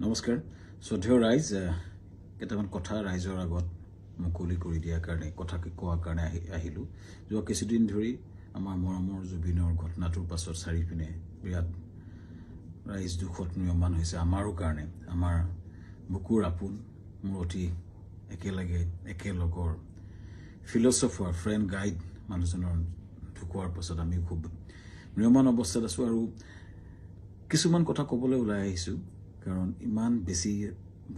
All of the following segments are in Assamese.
নমস্কাৰ শ্ৰদ্ধেয় ৰাইজ কেইটামান কথা ৰাইজৰ আগত মুকলি কৰি দিয়াৰ কাৰণে কথাকে কোৱাৰ কাৰণে আহিলোঁ যোৱা কিছুদিন ধৰি আমাৰ মৰমৰ জুবিনৰ ঘটনাটোৰ পাছত চাৰিপিনে বিৰাট ৰাইজ দুখত নিয়মান হৈছে আমাৰো কাৰণে আমাৰ বুকুৰ আপোন মোৰ অতি একেলগৰ ফিলচফাৰ ফ্ৰেণ্ড গাইড মানুহজনৰ ঢুকোৱাৰ পাছত আমি খুব নিয়মান অৱস্থাত আছোঁ আৰু কিছুমান কথা ক'বলৈ ওলাই আহিছোঁ কাৰণ ইমান বেছি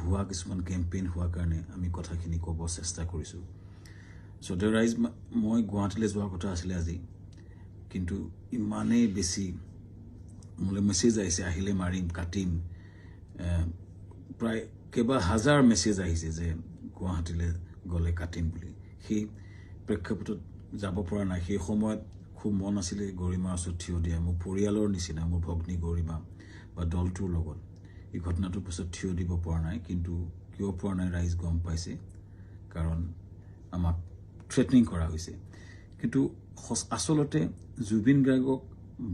ভুৱা কিছুমান কেম্পেইন হোৱাৰ কাৰণে আমি কথাখিনি ক'ব চেষ্টা কৰিছোঁ শ্ৰদ্ধেয় ৰাইজ মই গুৱাহাটীলৈ যোৱাৰ কথা আছিলে আজি কিন্তু ইমানেই বেছি মোলৈ মেছেজ আহিছে আহিলে মাৰিম কাটিম প্ৰায় কেইবা হাজাৰ মেছেজ আহিছে যে গুৱাহাটীলৈ গ'লে কাটিম বুলি সেই প্ৰেক্ষাপটত যাব পৰা নাই সেই সময়ত খুব মন আছিলে গৰিমাৰ ওচৰত থিয় দিয়া মোৰ পৰিয়ালৰ নিচিনা মোৰ ভগ্নী গৰিমা বা দলটোৰ লগত এই ঘটনাটোৰ পিছত থিয় দিব পৰা নাই কিন্তু কিয় পৰা নাই ৰাইজ গম পাইছে কাৰণ আমাক থ্ৰেটনিং কৰা হৈছে কিন্তু আচলতে জুবিন গাৰ্গক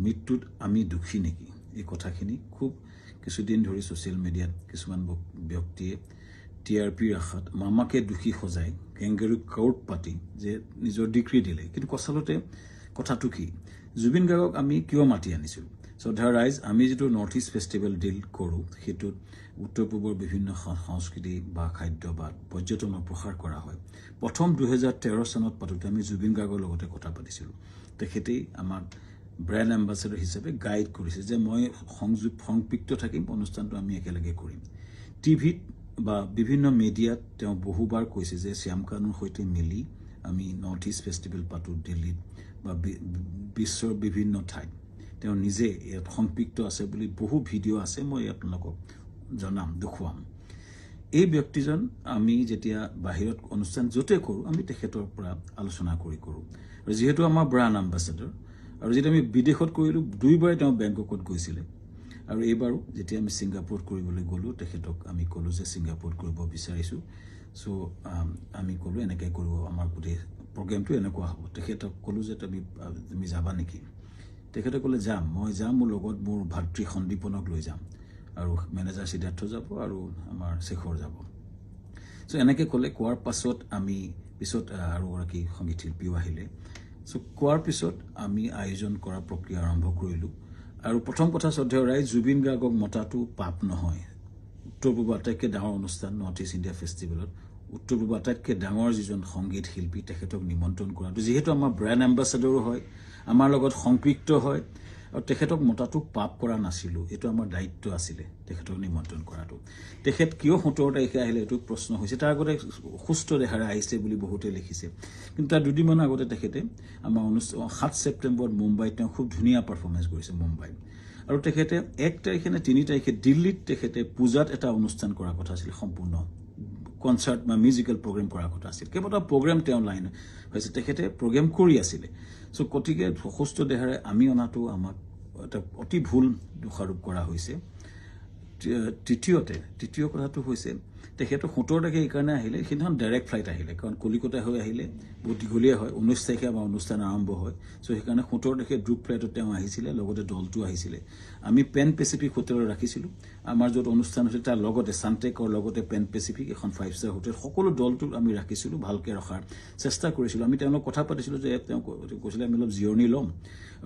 মৃত্যুত আমি দুখী নেকি এই কথাখিনি খুব কিছুদিন ধৰি ছ'চিয়েল মিডিয়াত কিছুমান ব্যক্তিয়ে টিআৰপিৰ আশাত মামাকে দোষী সজাই কেংগেৰু কাউট পাতি যে নিজৰ ডিগ্ৰী দিলে কিন্তু আচলতে কথাটো কি জুবিন গাৰ্গক আমি কিয় মাতি আনিছোঁ শ্ৰদ্ধা ৰাইজ আমি যিটো নৰ্থ ইষ্ট ফেষ্টিভেল ডিল কৰোঁ সেইটোত উত্তৰ পূবৰ বিভিন্ন সংস্কৃতি বা খাদ্য বা পৰ্যটনৰ প্ৰসাৰ কৰা হয় প্ৰথম 2013 চনত পাতোঁতে আমি জুবিন গাৰ্গৰ লগতে কথা পাতিছিলোঁ তেখেতেই আমাক ব্ৰেণ্ড এম্বাছেডৰ হিচাপে গাইড কৰিছে যে মই সংপৃক্ত থাকিম অনুষ্ঠানটো আমি একেলগে কৰিম টিভিত বা বিভিন্ন মিডিয়াত তেওঁ বহুবাৰ কৈছে যে শ্যামকানুৰ সৈতে মিলি আমি নৰ্থ ইষ্ট ফেষ্টিভেল পাতোঁ দিল্লীত বা বিশ্বৰ বিভিন্ন ঠাইত তেওঁ নিজে ইয়াত সংপৃক্ত আছে বুলি বহু ভিডিঅ' আছে মই আপোনালোকক জনাম দেখুৱাম এই ব্যক্তিজন আমি যেতিয়া বাহিৰত অনুষ্ঠান য'তে কৰোঁ আমি তেখেতৰ পৰা আলোচনা কৰোঁ আৰু যিহেতু আমাৰ ব্ৰাণ্ড এম্বাছেডৰ আৰু যেতিয়া আমি বিদেশত কৰিলোঁ দুইবাৰে তেওঁ বেংককত গৈছিলে আৰু এইবাৰো যেতিয়া আমি ছিংগাপুৰত কৰিবলৈ গ'লোঁ তেখেতক আমি ক'লোঁ যে ছিংগাপুৰত কৰিব বিচাৰিছোঁ চ' আমি ক'লোঁ এনেকৈ কৰিব আমাৰ গোটেই প্ৰগ্ৰেমটো এনেকুৱা হ'ব তেখেতক ক'লোঁ যে তুমি যাবা নেকি তেখেতে ক'লে যাম মই যাম মোৰ লগত মোৰ ভাতৃ সন্দীপনক লৈ যাম আৰু মেনেজাৰ সিদ্ধাৰ্থ যাব আৰু আমাৰ শেখৰ যাব চ' এনেকৈ ক'লে কোৱাৰ পাছত আমি পিছত আৰু এগৰাকী সংগীত শিল্পীও আহিলে চ' কোৱাৰ পিছত আমি আয়োজন কৰা প্ৰক্ৰিয়া আৰম্ভ কৰিলোঁ আৰু প্ৰথম কথা শ্ৰদ্ধেয় ৰাইজ জুবিন গাৰ্গক মতাটো পাপ নহয় উত্তৰ পূবৰ আটাইতকৈ ডাঙৰ অনুষ্ঠান নৰ্থ ইষ্ট ইণ্ডিয়া ফেষ্টিভেলত উত্তৰ পূবৰ আটাইতকৈ ডাঙৰ যিজন সংগীত শিল্পী তেখেতক নিমন্ত্ৰণ কৰাটো যিহেতু আমাৰ ব্ৰেণ্ড এম্বাছেডৰো হয় আমাৰ লগত সংপৃক্ত হয় আৰু তেখেতক মতাটো পাপ কৰা নাছিলোঁ এইটো আমাৰ দায়িত্ব আছিলে তেখেতক নিমন্ত্ৰণ কৰাটো তেখেত কিয় 17 তাৰিখে আহিলে এইটো প্ৰশ্ন হৈছে তাৰ আগতে সুস্থ দেহাৰে আহিছে বুলি বহুতে লিখিছে কিন্তু তাৰ দুদিনমান আগতে তেখেতে আমাৰ 7 ছেপ্টেম্বৰত মুম্বাইত তেওঁ খুব ধুনীয়া পাৰফৰ্মেঞ্চ কৰিছে মুম্বাইত আৰু তেখেতে 1 তাৰিখে নে 3 তাৰিখে দিল্লীত তেখেতে পূজাত এটা অনুষ্ঠান কৰাৰ কথা আছিল সম্পূৰ্ণ কনচাৰ্ট বা মিউজিকেল প্ৰগ্ৰেম কৰাৰ কথা আছিল কেইবাটাও প্ৰগ্ৰেম তেওঁ লাইন হৈছে তেখেতে প্ৰগ্ৰেম কৰি আছিলে চ' গতিকে সুস্থ দেহাৰে আমি অনাটো আমাক এটা অতি ভুল দোষাৰোপ কৰা হৈছে তৃতীয় কথাটো হৈছে তেখেতৰ 17 তাৰিখে এইকাৰণে আহিলে সেইদিনাখন ডাইৰেক্ট ফ্লাইট আহিলে কাৰণ কলিকতা হৈ আহিলে বহুত দীঘলীয়া হয় 19 তাৰিখে আমাৰ অনুষ্ঠান আৰম্ভ হয় চ' সেইকাৰণে 17 তাৰিখে গ্ৰুপ ফ্লাইটত তেওঁ আহিছিলে লগতে দলটো আহিছিলে আমি পেন পেচিফিক হোটেলত ৰাখিছিলোঁ আমাৰ য'ত অনুষ্ঠান হৈছিল তাৰ লগতে চানটেকৰ লগতে পেন পেচিফিক এখন 5-star হোটেল সকলো দলটো আমি ৰাখিছিলোঁ ভালকৈ ৰখাৰ চেষ্টা কৰিছিলোঁ আমি তেওঁলোকক কথা পাতিছিলোঁ যে তেওঁ কৈছিলে আমি অলপ জিৰণি ল'ম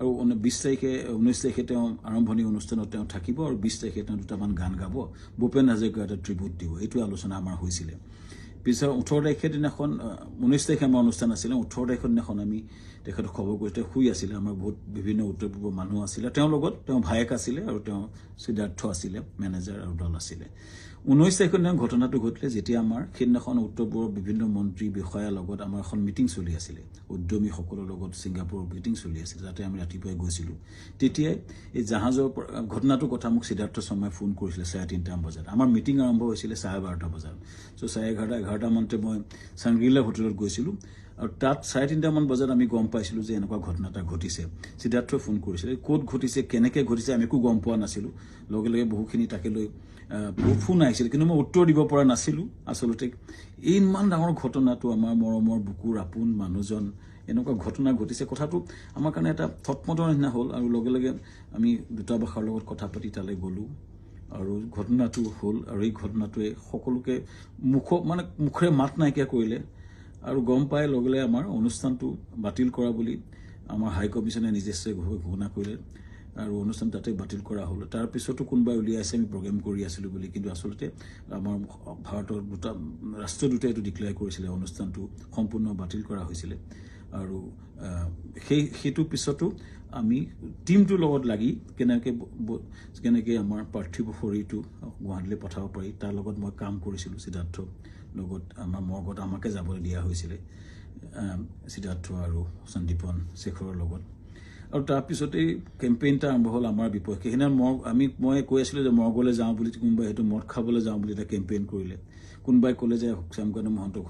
আৰু 19 তাৰিখে তেওঁ আৰম্ভণি অনুষ্ঠানত তেওঁ থাকিব আৰু 20 তাৰিখে তেওঁ দুটামান গান গাব ভূপেন হাজৰিকাৰ এটা ট্ৰিবিউট দিব এইটো আলোচনা আমাৰ হৈছিলে পিছত 18 তাৰিখে দিনাখন 19 তাৰিখে আমাৰ অনুষ্ঠান আছিলে 18 তাৰিখৰ দিনাখন আমি তেখেতক খবৰ কৰিতে শুই আছিলে আমাৰ বহুত বিভিন্ন উত্তৰ পূৰ্বৰ মানুহ আছিলে তেওঁৰ লগত তেওঁ ভায়েক আছিলে আৰু তেওঁ সিদ্ধাৰ্থ আছিলে মেনেজাৰ আৰু দল আছিলে 19 তাৰিখৰ দিনা ঘটনাটো ঘটিলে যেতিয়া আমাৰ সেইদিনাখন উত্তৰ পূৰ্বৰ বিভিন্ন মন্ত্ৰী বিষয়াৰ লগত আমাৰ এখন মিটিং চলি আছিলে উদ্যমীসকলৰ লগত ছিংগাপুৰৰ মিটিং চলি আছিল যাতে আমি ৰাতিপুৱাই গৈছিলোঁ তেতিয়াই এই জাহাজৰ ঘটনাটোৰ কথা মোক সিদ্ধাৰ্থ শৰ্মাই ফোন কৰিছিলে 3:30 বজাত আমাৰ মিটিং আৰম্ভ হৈছিলে 12:30 বজাত চ' 11:30 মানতে মই চাংগ্ৰিলা হোটেলত গৈছিলোঁ আৰু তাত 3:30 মান বজাত আমি গম পাইছিলোঁ যে এনেকুৱা ঘটনা এটা ঘটিছে সিদ্ধাৰ্থই ফোন কৰিছিলে ক'ত ঘটিছে কেনেকৈ ঘটিছে আমি একো গম পোৱা নাছিলোঁ লগে লগে বহুখিনি তাকে লৈ বহুত ফোন আহিছিল কিন্তু মই উত্তৰ দিব পৰা নাছিলোঁ আচলতে ইমান ডাঙৰ ঘটনাটো আমাৰ মৰমৰ বুকুৰ আপোন মানুহজন এনেকুৱা ঘটনা ঘটিছে কথাটো আমাৰ কাৰণে এটা থটমটৰ নিচিনা হ'ল আৰু লগে লগে আমি দূতাবাসৰ লগত কথা পাতি তালৈ গ'লোঁ আৰু ঘটনাটো হ'ল আৰু এই ঘটনাটোৱে সকলোকে মুখৰে মাত নাইকিয়া কৰিলে আৰু গম পাই লগে আমাৰ অনুষ্ঠানটো বাতিল কৰা বুলি আমাৰ হাই কমিছনে নিজস্বভাৱে ঘোষণা কৰিলে আৰু অনুষ্ঠান তাতে বাতিল কৰা হ'ল তাৰ পিছতো কোনোবাই উলিয়াইছে আমি প্ৰগ্ৰেম কৰি আছিলোঁ বুলি কিন্তু আচলতে আমাৰ ভাৰতৰ ৰাষ্ট্ৰদূতে এইটো ডিক্লেয়াৰ কৰিছিলে অনুষ্ঠানটো সম্পূৰ্ণ বাতিল কৰা হৈছিলে আৰু সেইটো পিছতো আমি টিমটোৰ লগত লাগি কেনেকৈ আমাৰ পাৰ্থিৱ শৰীৰটো গুৱাহাটীলৈ পঠাব পাৰি তাৰ লগত মই কাম কৰিছিলোঁ সিদ্ধাৰ্থ লগত আমাৰ মৰ্গত আমাকে যাবলৈ দিয়া হৈছিলে সিদ্ধাৰ্থ আৰু সন্দীপন শেখৰৰ লগত আৰু তাৰপিছতে কেম্পেইনটা আৰম্ভ হ'ল আমাৰ বিপক্ষে সেইদিনা মই কৈ আছিলোঁ যে মৰ্গলৈ যাওঁ বুলি কোনোবাই সেইটো মদ খাবলৈ যাওঁ বুলি এটা কেম্পেইন কৰিলে কোনোবাই ক'লে যে শ্যামকান্ত মহন্তক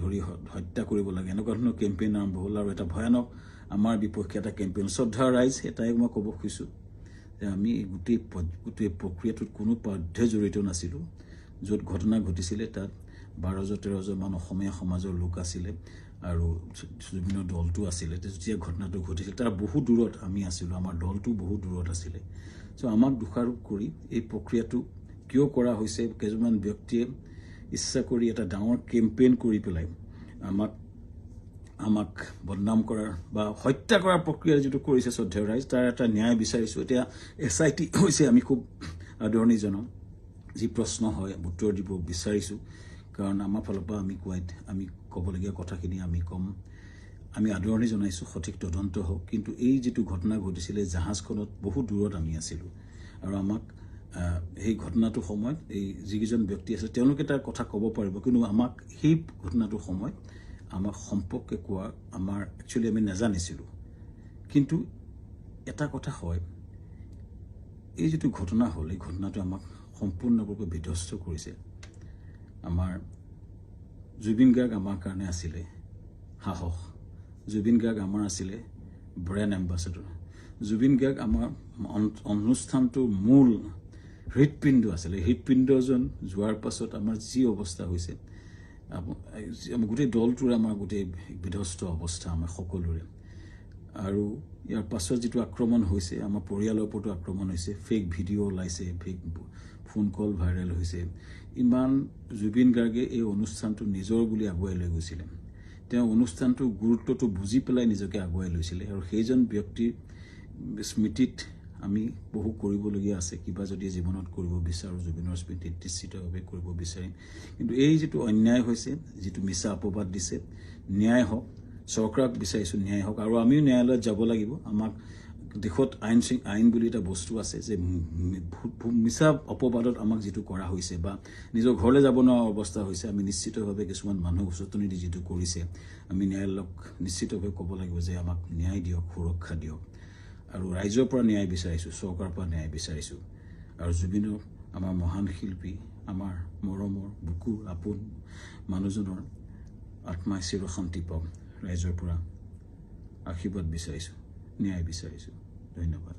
ধৰি হত্যা কৰিব লাগে এনেকুৱা ধৰণৰ কেম্পেইন আৰম্ভ হ'ল আৰু এটা ভয়ানক আমাৰ বিপক্ষে এটা কেম্পেইন শ্ৰদ্ধা ৰাইজ এটাই মই ক'ব খুজিছোঁ যে আমি গোটেই প্ৰক্ৰিয়াটোত কোনো পধ্যে জড়িত নাছিলোঁ য'ত ঘটনা ঘটিছিলে তাত 12-13জন মান অসমীয়া সমাজৰ লোক আছিলে আৰু জুবিনৰ দলটো আছিলে যেতিয়া ঘটনাটো ঘটিছিল তাৰ বহু দূৰত আমি আছিলোঁ আমাৰ দলটো বহু দূৰত আছিলে চ' আমাক দোষাৰোপ কৰি এই প্ৰক্ৰিয়াটো কিয় কৰা হৈছে কেইজনমান ব্যক্তিয়ে ইচ্ছা কৰি এটা ডাঙৰ কেম্পেইন কৰি পেলাই আমাক বদনাম কৰাৰ বা হত্যা কৰাৰ প্ৰক্ৰিয়া যিটো কৰিছে শ্ৰদ্ধেয় ৰাইজ তাৰ এটা ন্যায় বিচাৰিছোঁ এতিয়া SIT হৈছে আমি খুব আদৰণি জনাম যি প্ৰশ্ন হয় উত্তৰ দিব বিচাৰিছোঁ কাৰণ আমাৰ ফালৰ পৰা আমি ক'বলগীয়া কথাখিনি আমি ক'ম আমি আদৰণি জনাইছোঁ সঠিক তদন্ত হওক কিন্তু এই যিটো ঘটনা ঘটিছিলে জাহাজখনত বহু দূৰত আমি আছিলোঁ আৰু আমাক সেই ঘটনাটোৰ সময়ত এই যিকেইজন ব্যক্তি আছে তেওঁলোকে তাৰ কথা ক'ব পাৰিব কিন্তু আমাক সেই ঘটনাটোৰ সময়ত আমাক সম্পৰ্কে কোৱা আমাৰ একচুৱেলি আমি নাজানিছিলোঁ কিন্তু এটা কথা হয় এই যিটো ঘটনা হ'ল এই ঘটনাটো আমাক সম্পূৰ্ণৰূপে বিধ্বস্ত কৰিছে আমাৰ জুবিন গাৰ্গ আমাৰ কাৰণে আছিলে সাহস জুবিন গাৰ্গ আমাৰ আছিলে ব্ৰেণ্ড এম্বাছাডৰ জুবিন গাৰ্গ আমাৰ অনুষ্ঠানটোৰ মূল হৃদপিণ্ড আছিলে হৃদপিণ্ডজন যোৱাৰ পাছত আমাৰ যি অৱস্থা হৈছে গোটেই দলটোৰ আমাৰ গোটেই বিধ্বস্ত অৱস্থা আমাৰ সকলোৰে আৰু ইয়াৰ পাছত যিটো আক্ৰমণ হৈছে আমাৰ পৰিয়ালৰ ওপৰতো আক্ৰমণ হৈছে ফেক ভিডিঅ' ওলাইছে ফেক ফোন কল ভাইৰেল হৈছে ইমান জুবিন গাৰ্গে এই অনুষ্ঠানটো নিজৰ বুলি আগুৱাই লৈ গৈছিলে তেওঁ অনুষ্ঠানটোৰ গুৰুত্বটো বুজি পেলাই নিজকে আগুৱাই লৈছিলে আৰু সেইজন ব্যক্তিৰ স্মৃতিত আমি বহু কৰিবলগীয়া আছে কিবা যদি জীৱনত কৰিব বিচাৰোঁ জুবিনৰ স্মৃতিত নিশ্চিতভাৱে কৰিব বিচাৰিম কিন্তু এই যিটো অন্যায় হৈছে যিটো মিছা অপবাদ দিছে ন্যায় হওক চৰকাৰক বিচাৰিছোঁ ন্যায় হওক আৰু আমিও ন্যায়ালয়ত যাব লাগিব আমাক দেশত আইন বুলি এটা বস্তু আছে যে মিছা অপবাদত আমাক যিটো কৰা হৈছে বা নিজৰ ঘৰলৈ যাব নোৱাৰা অৱস্থা হৈছে আমি নিশ্চিতভাৱে কিছুমান মানুহ উচতনি দি যিটো কৰিছে আমি ন্যায়ালয়ক নিশ্চিতভাৱে ক'ব লাগিব যে আমাক ন্যায় দিয়ক সুৰক্ষা দিয়ক আৰু ৰাইজৰ পৰা ন্যায় বিচাৰিছোঁ চৰকাৰৰ পৰা ন্যায় বিচাৰিছোঁ আৰু জুবিনৰ আমাৰ মহান শিল্পী আমাৰ মৰমৰ বুকুৰ আপোন মানুহজনৰ আত্মাই চিৰশান্তি পাওক ৰাইজৰ পৰা আশীৰ্বাদ বিচাৰিছোঁ ন্যায় বিচাৰিছোঁ ধন্যবাদ